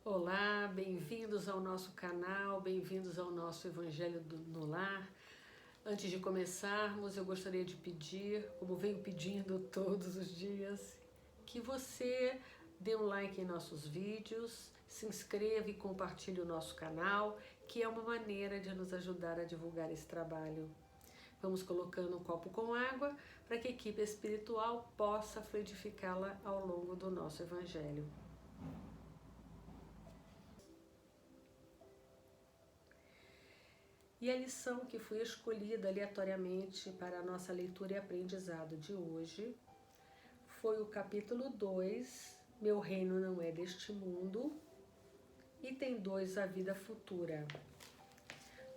Olá, bem-vindos ao nosso canal, bem-vindos ao nosso Evangelho no Lar. Antes de começarmos, eu gostaria de pedir, como venho pedindo todos os dias, que você dê um like em nossos vídeos, se inscreva e compartilhe o nosso canal, que é uma maneira de nos ajudar a divulgar esse trabalho. Vamos colocando um copo com água para que a equipe espiritual possa fluidificá-la ao longo do nosso Evangelho. E a lição que foi escolhida aleatoriamente para a nossa leitura e aprendizado de hoje foi o capítulo 2, Meu Reino Não É Deste Mundo, item 2, A Vida Futura.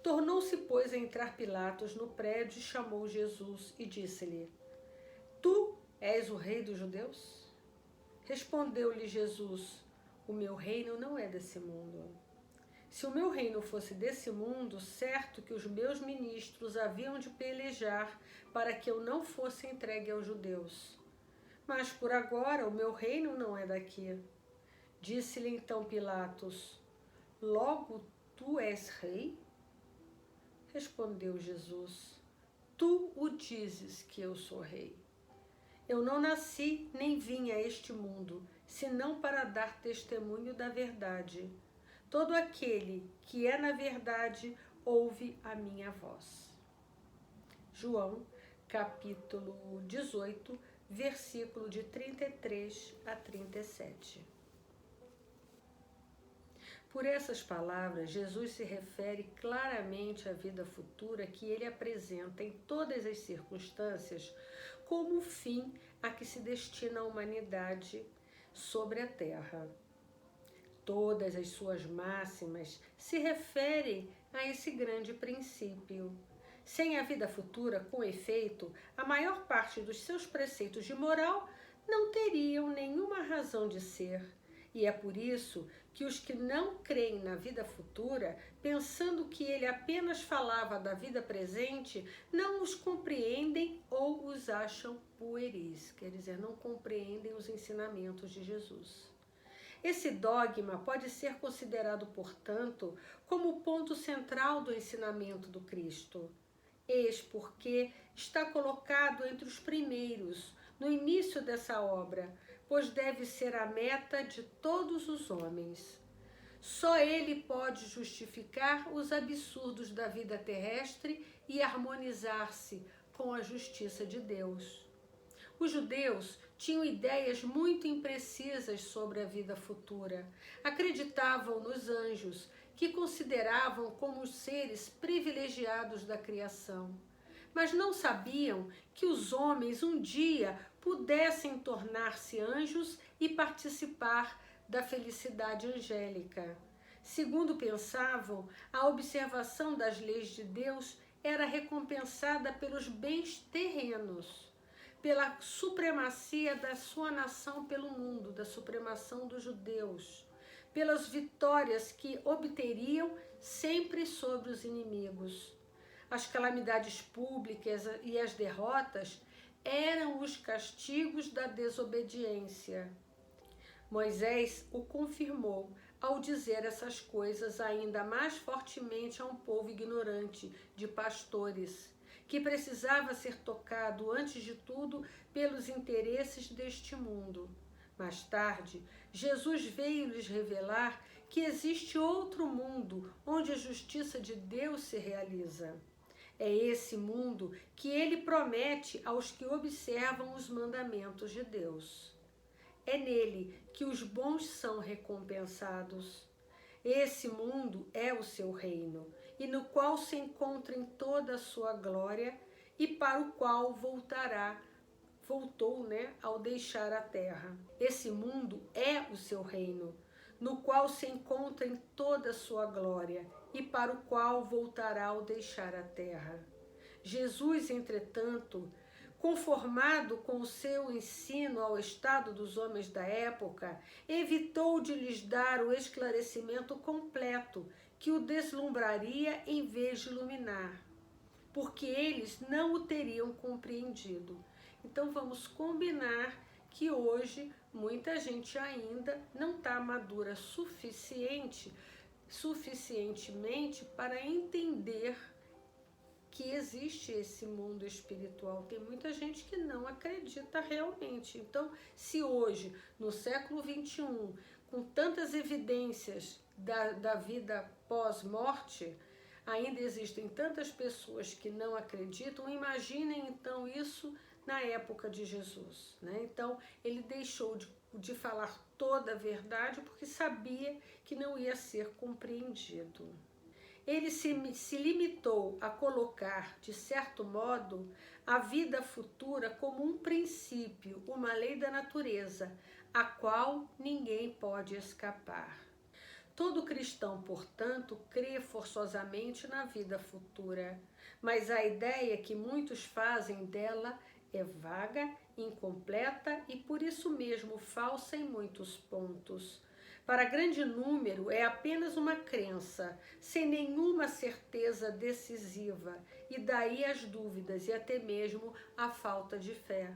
Tornou-se, pois, a entrar Pilatos no prédio e chamou Jesus e disse-lhe: Tu és o rei dos judeus? Respondeu-lhe Jesus: O meu reino não é desse mundo. Se o meu reino fosse desse mundo, certo que os meus ministros haviam de pelejar para que eu não fosse entregue aos judeus. Mas por agora o meu reino não é daqui. Disse-lhe então Pilatos: Logo tu és rei? Respondeu Jesus: Tu o dizes que eu sou rei. Eu não nasci nem vim a este mundo, senão para dar testemunho da verdade. Todo aquele que é na verdade ouve a minha voz. João, capítulo 18, versículo de 33 a 37. Por essas palavras, Jesus se refere claramente à vida futura que ele apresenta em todas as circunstâncias como o fim a que se destina a humanidade sobre a terra. Todas as suas máximas se referem a esse grande princípio. Sem a vida futura, com efeito, a maior parte dos seus preceitos de moral não teriam nenhuma razão de ser. E é por isso que os que não creem na vida futura, pensando que ele apenas falava da vida presente, não os compreendem ou os acham pueris, quer dizer, não compreendem os ensinamentos de Jesus. Esse dogma pode ser considerado, portanto, como o ponto central do ensinamento do Cristo. Eis porque está colocado entre os primeiros, no início dessa obra, pois deve ser a meta de todos os homens. Só ele pode justificar os absurdos da vida terrestre e harmonizar-se com a justiça de Deus. Os judeus tinham ideias muito imprecisas sobre a vida futura. Acreditavam nos anjos, que consideravam como os seres privilegiados da criação. Mas não sabiam que os homens um dia pudessem tornar-se anjos e participar da felicidade angélica. Segundo pensavam, a observação das leis de Deus era recompensada pelos bens terrenos, pela supremacia da sua nação pelo mundo, da supremação dos judeus, pelas vitórias que obteriam sempre sobre os inimigos. As calamidades públicas e as derrotas eram os castigos da desobediência. Moisés o confirmou ao dizer essas coisas ainda mais fortemente a um povo ignorante de pastores, que precisava ser tocado, antes de tudo, pelos interesses deste mundo. Mais tarde, Jesus veio lhes revelar que existe outro mundo onde a justiça de Deus se realiza. É esse mundo que ele promete aos que observam os mandamentos de Deus. É nele que os bons são recompensados. Esse mundo é o seu reino, e no qual se encontra em toda a sua glória, e para o qual voltou, ao deixar a terra. Esse mundo é o seu reino, no qual se encontra em toda a sua glória, e para o qual voltará ao deixar a terra. Jesus, entretanto, conformado com o seu ensino ao estado dos homens da época, evitou de lhes dar o esclarecimento completo que o deslumbraria em vez de iluminar, porque eles não o teriam compreendido. Então vamos combinar que hoje muita gente ainda não está madura suficientemente para entender que existe esse mundo espiritual. Tem muita gente que não acredita realmente. Então, se hoje, no século XXI, com tantas evidências da vida pós-morte, ainda existem tantas pessoas que não acreditam, imaginem então isso na época de Jesus, né? Então, ele deixou de falar toda a verdade porque sabia que não ia ser compreendido. Ele se limitou a colocar, de certo modo, a vida futura como um princípio, uma lei da natureza, a qual ninguém pode escapar. Todo cristão, portanto, crê forçosamente na vida futura, mas a ideia que muitos fazem dela é vaga, incompleta e por isso mesmo falsa em muitos pontos. Para grande número é apenas uma crença, sem nenhuma certeza decisiva, e daí as dúvidas e até mesmo a falta de fé.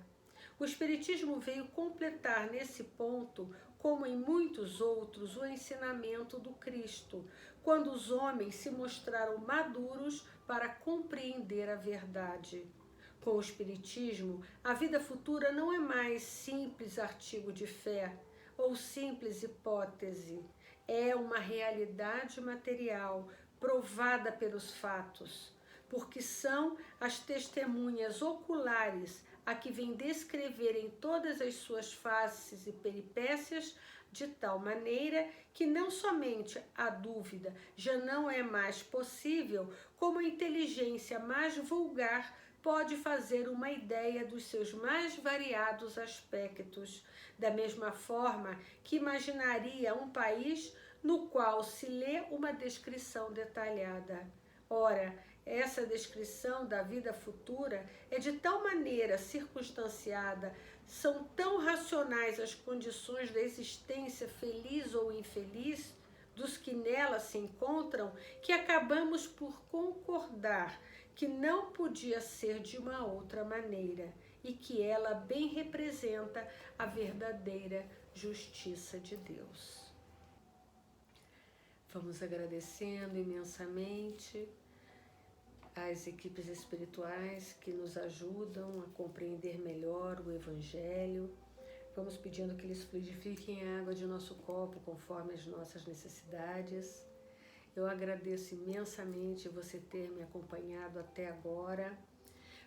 O Espiritismo veio completar nesse ponto, como em muitos outros, o ensinamento do Cristo, quando os homens se mostraram maduros para compreender a verdade. Com o Espiritismo, a vida futura não é mais simples artigo de fé ou simples hipótese. É uma realidade material provada pelos fatos, porque são as testemunhas oculares a que vem descrever em todas as suas faces e peripécias, de tal maneira que não somente a dúvida já não é mais possível, como a inteligência mais vulgar pode fazer uma ideia dos seus mais variados aspectos, da mesma forma que imaginaria um país no qual se lê uma descrição detalhada. Ora, essa descrição da vida futura é de tal maneira circunstanciada, são tão racionais as condições da existência feliz ou infeliz dos que nela se encontram, que acabamos por concordar que não podia ser de uma outra maneira e que ela bem representa a verdadeira justiça de Deus. Vamos agradecendo imensamente às equipes espirituais que nos ajudam a compreender melhor o Evangelho. Vamos pedindo que eles fluidifiquem a água de nosso copo conforme as nossas necessidades. Eu agradeço imensamente você ter me acompanhado até agora.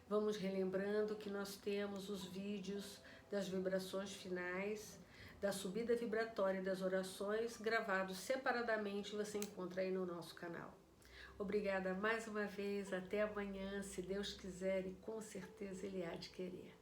Vamos relembrando que nós temos os vídeos das vibrações finais, da subida vibratória e das orações, gravados separadamente, você encontra aí no nosso canal. Obrigada mais uma vez, até amanhã, se Deus quiser, e com certeza Ele há de querer.